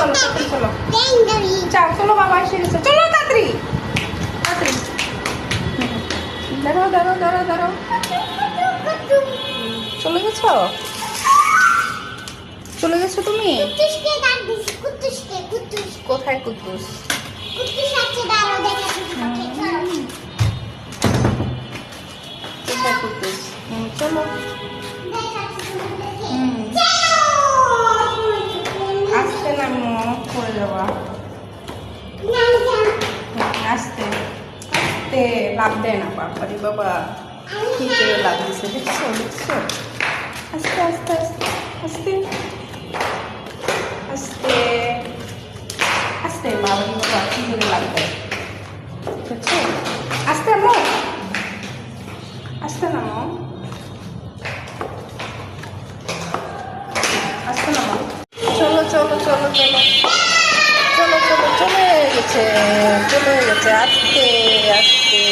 চলো তাড়াতাড়ি চলো। যাও চলো, বাবা এসে গেছে, চলো তাড়াতাড়ি তাড়াতাড়ি। দাঁড়াও দাঁড়াও দাঁড়াও দাঁড়াও, চলে গেছো? চলে গেছো তুমি? কোথায় কুদ্দুস? কোথায় কুদ্দুস? চলো। আস্তে নামো, পড়ে যাবা। আস্তে আস্তে, লাভ দেয় না বাবারি বাবা, কি করে লাভ দিচ্ছে দেখছো দেখছো? আস্তে আস্তে আস্তে আস্তে আস্তে আস্তে, বাবারি বাবা কি করে লাভ দেয় দেখছো? আস্তে নামো, আস্তে নামো, আস্তে নামো। চলো চলো চলো চলো চলো চলো, চলে গেছে চলে গেছে, আস্তে আস্তে।